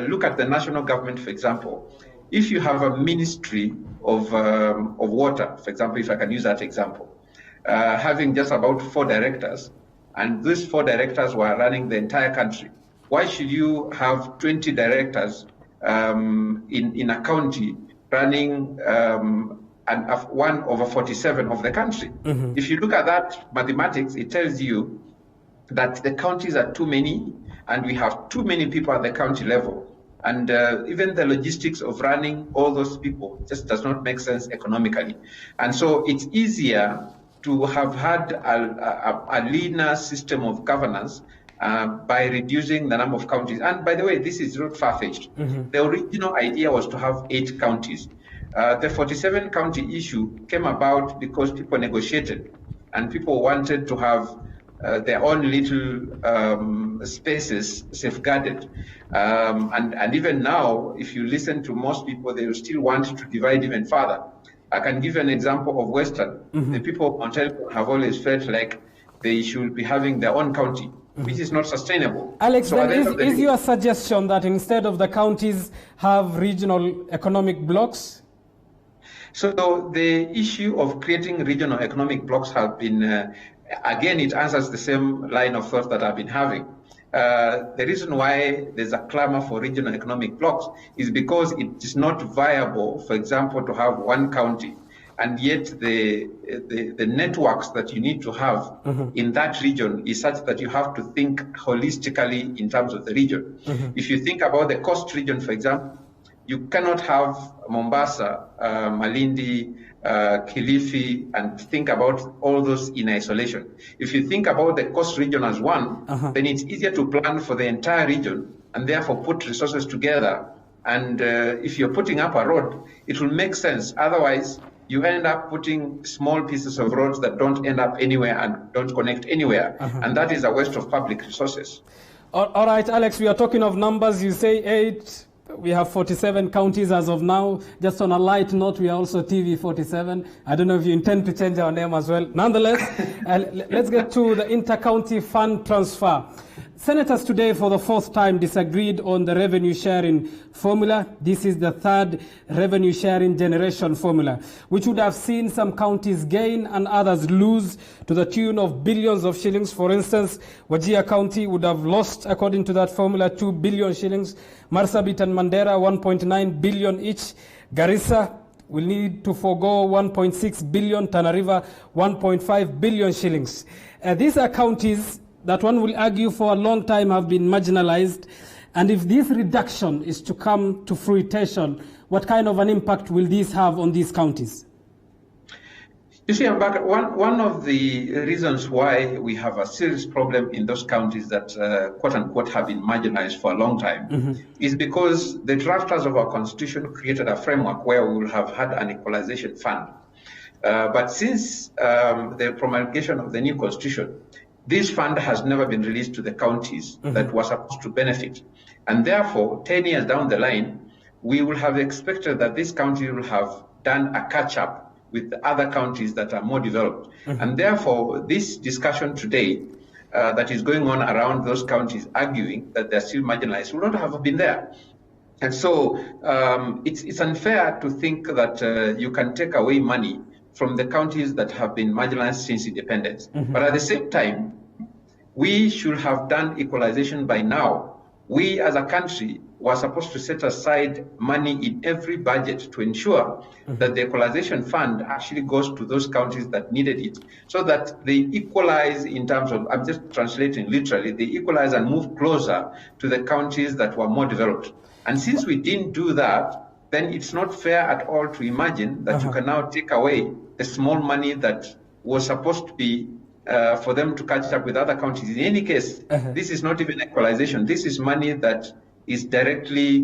look at the national government, for example, if you have a ministry of water, for example, if I can use that example, having just about 4 directors, and these 4 directors were running the entire country. Why should you have 20 directors in a county running 1/47 of the country? Mhm. If you look at that mathematics, it tells you that the counties are too many, and we have too many people at the county level. And even the logistics of running all those people just does not make sense economically. And so it's easier to have had a leaner system of governance by reducing the number of counties. And by the way, this is not far-fetched. Mhm. The original idea was to have 8 counties. The 47 county issue came about because people negotiated and people wanted to have their own little spaces safeguarded. And even now, if you listen to most people, they will still want to divide even further. I can give an example of Western. Mhm. The people of Mount Elgon have always felt like they should be having their own county, which is not sustainable. Alex, So at the then end of the is day- your suggestion that instead of the counties have regional economic blocks? So the issue of creating regional economic blocks have been, again, it answers the same line of thought that I've been having. The reason why there's a clamor for regional economic blocks is because it is not viable, for example, to have one county, and yet the networks that you need to have Mhm. in that region is such that you have to think holistically in terms of the region. Mhm. If you think about the coast region, for example, you cannot have Mombasa, Malindi, Kilifi, and think about all those in isolation. If you think about the coast region as one, then it's easier to plan for the entire region and therefore put resources together. And if you're putting up a road, it will make sense. Otherwise, you end up putting small pieces of roads that don't end up anywhere and don't connect anywhere. And that is a waste of public resources. All right, Alex, we are talking of numbers. You say 8. We have 47 counties as of now. Just on a light note, we are also TV47. I don't know if you intend to change our name as well. Nonetheless, let's get to the inter-county fund transfer. Senators today, for the 4th time, disagreed on the revenue sharing formula. This is the 3rd revenue sharing generation formula, which would have seen some counties gain and others lose to the tune of billions of shillings. For instance, Wajir County would have lost, according to that formula, 2 billion shillings. Marsabit and Mandera, 1.9 billion each. Garissa will need to forego 1.6 billion. Tana River, 1.5 billion shillings. These are counties that one will argue for a long time have been marginalized. And if this reduction is to come to fruition, what kind of an impact will this have on these counties? You see, Ambaka, one of the reasons why we have a serious problem in those counties that, quote unquote, have been marginalized for a long time is because the drafters of our constitution created a framework where we will have had an equalization fund. But since the promulgation of the new constitution, this fund has never been released to the counties that were supposed to benefit. And therefore, 10 years down the line, we will have expected that this county will have done a catch-up with other counties that are more developed. And therefore, this discussion today that is going on around those counties arguing that they're still marginalized will not have been there. And so it's unfair to think that you can take away money from the counties that have been marginalized since independence. But at the same time, we should have done equalization by now. We as a country were supposed to set aside money in every budget to ensure that the equalization fund actually goes to those counties that needed it, so that they equalize in terms of, I'm just translating literally, they equalize and move closer to the counties that were more developed. And since we didn't do that, then it's not fair at all to imagine that you can now take away the small money that was supposed to be for them to catch up with other counties. In any case, this is not even equalization. This is money that is directly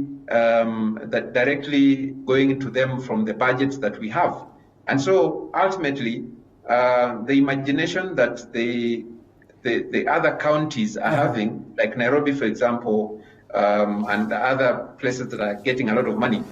going into them from the budgets that we have. And so ultimately, the imagination that the other counties are having, like Nairobi, for example, and the other places that are getting a lot of money,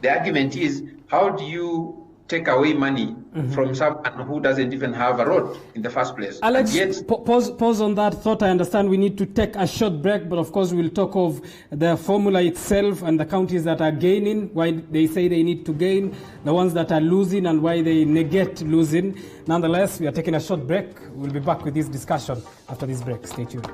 the argument is, how do you take away money from someone who doesn't even have a road in the first place. Alex, And yet, pause on that thought. I understand we need to take a short break, but of course we'll talk of the formula itself and the counties that are gaining, why they say they need to gain, the ones that are losing and why they negate losing. Nonetheless, we are taking a short break. We'll be back with this discussion after this break. Stay tuned.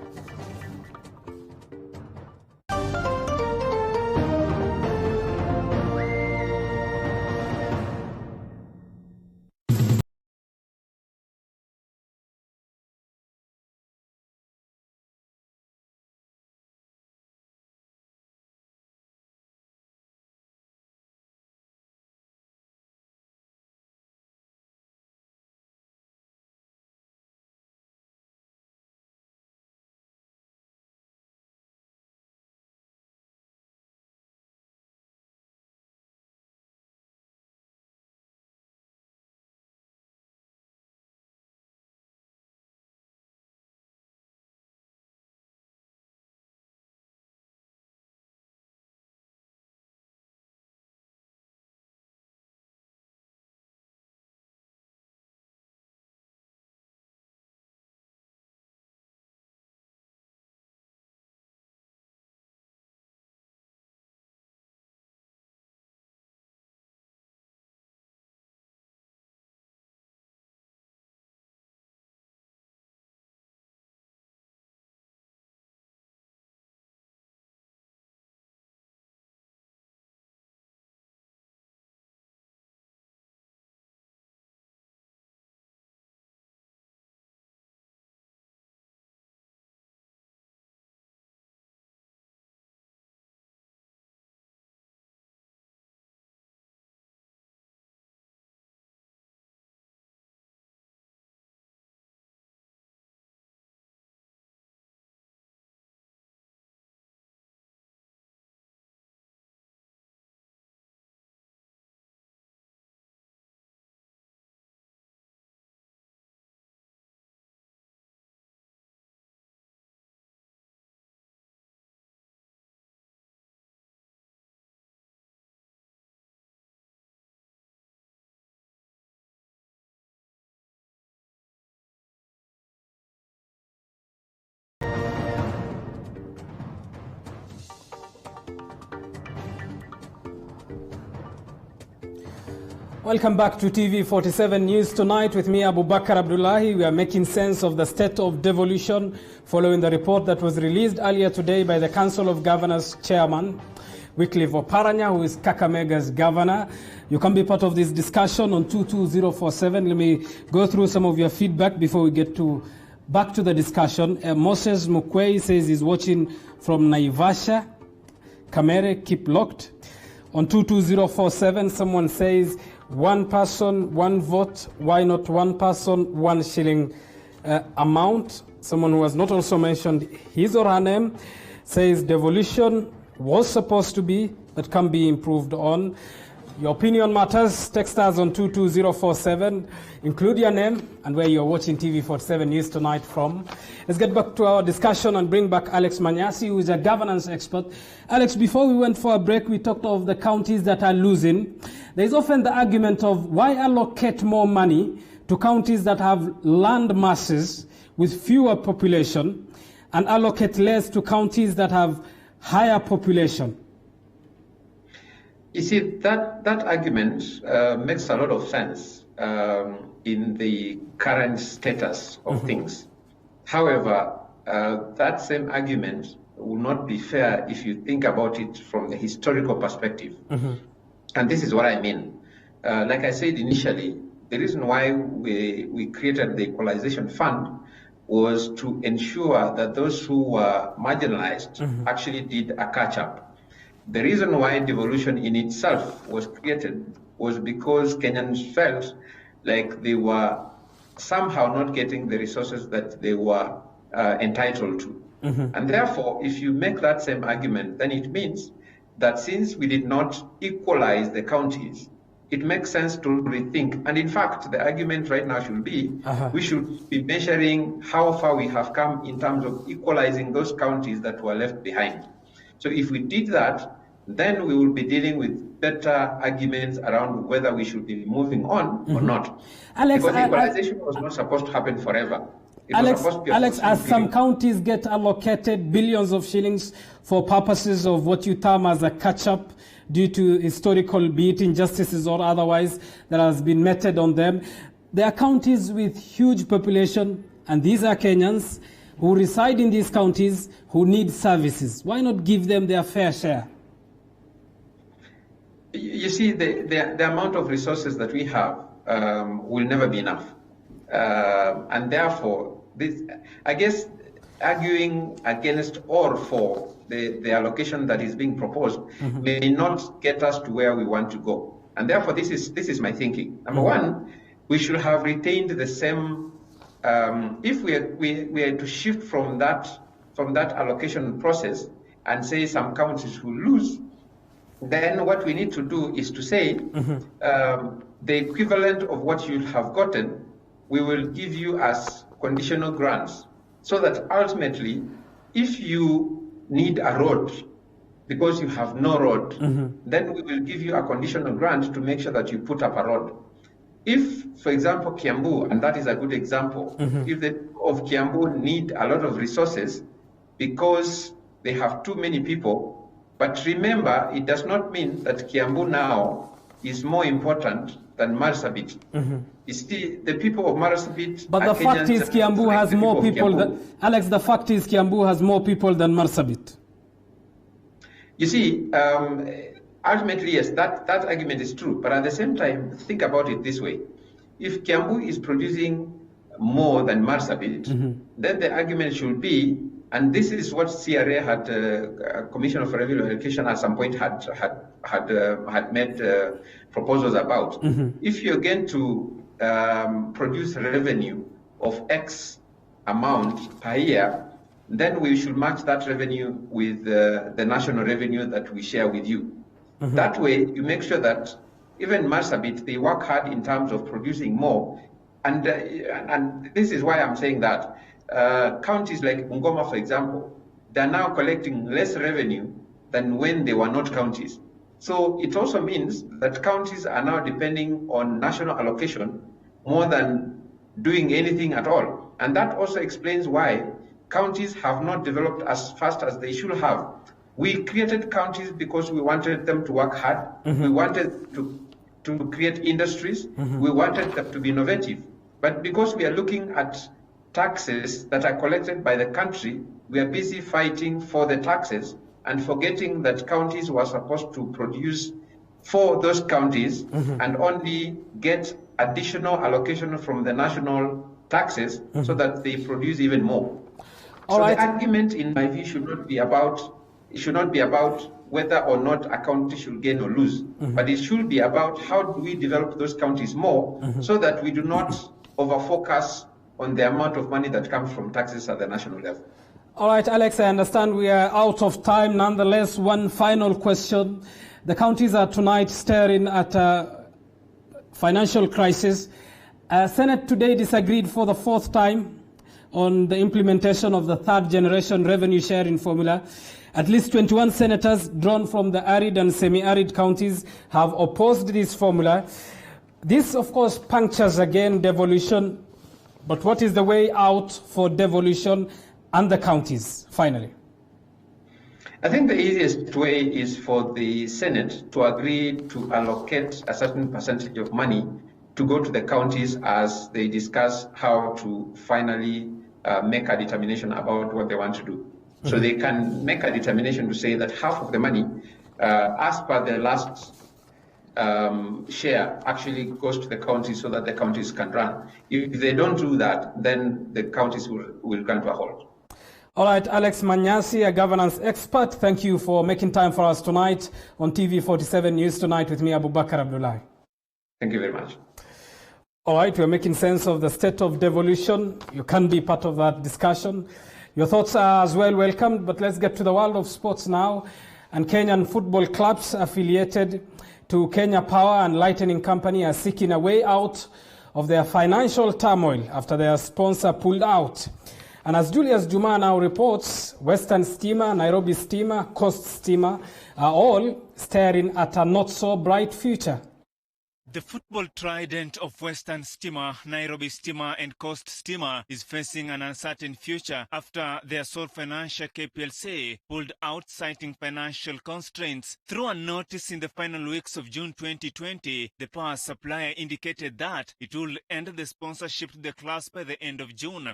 Welcome back to TV47 News Tonight with me, Abubakar Abdullahi. We are making sense of the state of devolution following the report that was released earlier today by the Council of Governors Chairman, Wycliffe Oparanya, who is Kakamega's governor. You can be part of this discussion on 22047. Let me go through some of your feedback before we get back to the discussion. Moses Mukwei says he's watching from Naivasha. Kamere, keep locked. On 22047, someone says, one person, one vote. Why not one person, 1 shilling amount? Someone who has not also mentioned his or her name says devolution was supposed to be, but can be improved on. Your opinion matters. Text us on 22047. Include your name and where you're watching TV47 News Tonight from. Let's get back to our discussion and bring back Alex Manyasi, who is a governance expert. Alex, before we went for a break, we talked of the counties that are losing. There's often the argument of why allocate more money to counties that have land masses with fewer population and allocate less to counties that have higher population. You see, that argument makes a lot of sense in the current status of things. However, that same argument will not be fair if you think about it from the historical perspective. And this is what I mean. Like I said initially, the reason why we created the Equalization Fund was to ensure that those who were marginalized actually did a catch-up. The reason why devolution in itself was created was because Kenyans felt like they were somehow not getting the resources that they were entitled to. And therefore, if you make that same argument, then it means that since we did not equalize the counties, it makes sense to rethink. And in fact, the argument right now should be, we should be measuring how far we have come in terms of equalizing those counties that were left behind. So if we did that, then we will be dealing with better arguments around whether we should be moving on or not. Alex, because equalization was not supposed to happen forever. Alex, as some counties get allocated billions of shillings for purposes of what you term as a catch-up due to historical, be it injustices or otherwise, that has been meted on them, there are counties with huge population, and these are Kenyans who reside in these counties who need services. Why not give them their fair share? You see, the amount of resources that we have will never be enough. And therefore, this, I guess, arguing against or for the allocation that is being proposed may not get us to where we want to go. And therefore, this is my thinking. Number one, we should have retained the same. If we are to shift from that allocation process and say some counties will lose, then what we need to do is to say the equivalent of what you have gotten, we will give you as conditional grants, so that ultimately, if you need a road because you have no road, then we will give you a conditional grant to make sure that you put up a road. If, for example, Kiambu, and that is a good example, if the people of Kiambu need a lot of resources because they have too many people, but remember, it does not mean that Kiambu now is more important than Marsabit. You see, the people of Marsabit. But the fact is, Kiambu has more people than Alex. The fact is, Kiambu has more people than Marsabit. You see, ultimately, yes, that argument is true. But at the same time, think about it this way: if Kiambu is producing more than Marsabit, then the argument should be, and this is what CRA had, Commission for Revenue Allocation, at some point had made proposals about. If you're going to produce revenue of X amount per year, then we should match that revenue with the national revenue that we share with you. That way, you make sure that even Marsabit, they work hard in terms of producing more. And this is why I'm saying that counties like Bungoma, for example, they're now collecting less revenue than when they were not counties. So it also means that counties are now depending on national allocation more than doing anything at all. And that also explains why counties have not developed as fast as they should have. We created counties because we wanted them to work hard. We wanted to create industries. We wanted them to be innovative. But because we are looking at taxes that are collected by the country, we are busy fighting for the taxes and forgetting that counties were supposed to produce for those counties and only get additional allocation from the national taxes so that they produce even more. So the argument, in my view, should not be about whether or not a county should gain or lose, but it should be about how do we develop those counties more so that we do not over-focus on the amount of money that comes from taxes at the national level. All right, Alex, I understand we are out of time. Nonetheless, one final question. The counties are tonight staring at a financial crisis. Senate today disagreed for the fourth time on the implementation of the third generation revenue sharing formula. At least 21 senators drawn from the arid and semi-arid counties have opposed this formula. This, of course, punctures again devolution. But what is the way out for devolution and the counties, finally? I think the easiest way is for the Senate to agree to allocate a certain percentage of money to go to the counties as they discuss how to finally make a determination about what they want to do. So they can make a determination to say that half of the money, as per the last share, actually goes to the counties so that the counties can run. If they don't do that, then the counties will come to a halt. All right, Alex Manyasi, a governance expert, thank you for making time for us tonight on TV47 News Tonight with me, Abubakar Abdullahi. Thank you very much. All right, we're making sense of the state of devolution. You can be part of that discussion. Your thoughts are as well welcomed, but let's get to the world of sports now. And Kenyan football clubs affiliated to Kenya Power and Lightning Company are seeking a way out of their financial turmoil after their sponsor pulled out. And as Julius Juma now reports, Western Stima, Nairobi Stima, Coast Stima are all staring at a not-so-bright future. The football trident of Western Stima, Nairobi Stima and Coast Stima is facing an uncertain future after their sole financier KPLC pulled out citing financial constraints. Through a notice in the final weeks of June 2020, the power supplier indicated that it will end the sponsorship to the clubs by the end of June.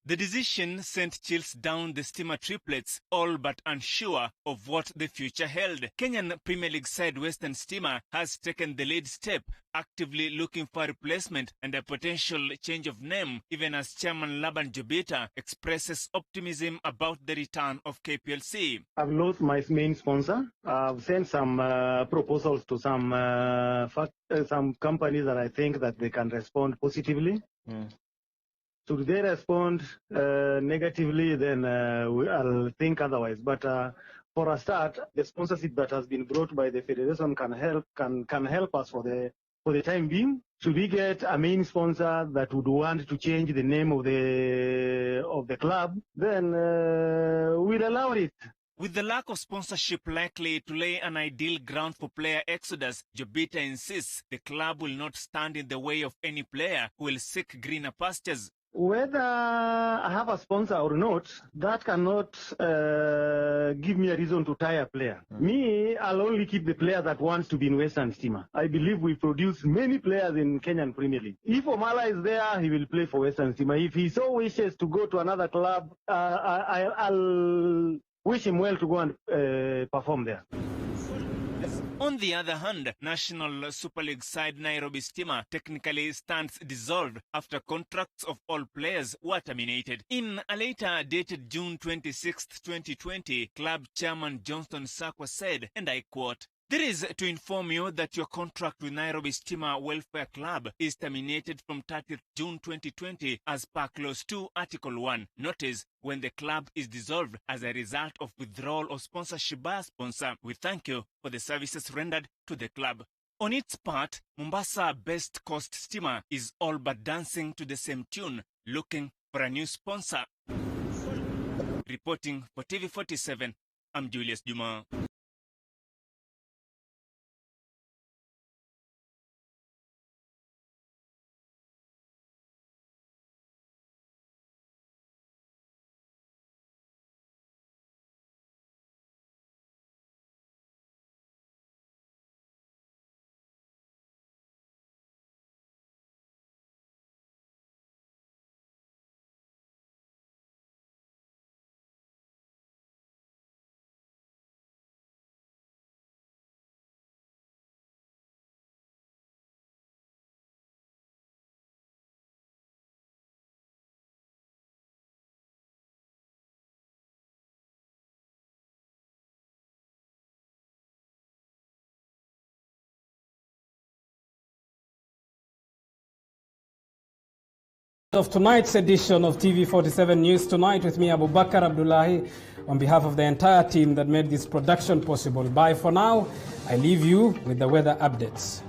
The decision sent chills down the Stima triplets, all but unsure of what the future held. Kenyan Premier League side Western Stima has taken the lead step, actively looking for a replacement and a potential change of name, even as Chairman Laban Jobita expresses optimism about the return of KPLC. I've lost my main sponsor. I've sent some proposals to some companies that I think that they can respond positively. Should they respond negatively, then I'll think otherwise. But for a start, the sponsorship that has been brought by the federation can help us for the time being. Should we get a main sponsor that would want to change the name of the club, then we'll allow it. With the lack of sponsorship likely to lay an ideal ground for player exodus, Jobita insists the club will not stand in the way of any player who will seek greener pastures. Whether I have a sponsor or not, that cannot give me a reason to tie a player. Me, I'll only keep the player that wants to be in Western Stima. I believe we produce many players in Kenyan Premier League. If Omala is there, he will play for Western Stima. If he so wishes to go to another club, I'll wish him well to go and perform there. On the other hand, National Super League side Nairobi Stima technically stands dissolved after contracts of all players were terminated. In a letter dated June 26, 2020, club chairman Johnston Sakwa said, and I quote, "There is to inform you that your contract with Nairobi Stima Welfare Club is terminated from 30th June 2020 as per Clause 2, Article 1. Notice, when the club is dissolved as a result of withdrawal of sponsorship by a sponsor, we thank you for the services rendered to the club." On its part, Mombasa-based Coast Stima is all but dancing to the same tune, looking for a new sponsor. Reporting for TV47, I'm Julius Juma. Of tonight's edition of TV47 News Tonight with me, Abubakar Abdullahi, on behalf of the entire team that made this production possible. Bye for now. I leave you with the weather updates.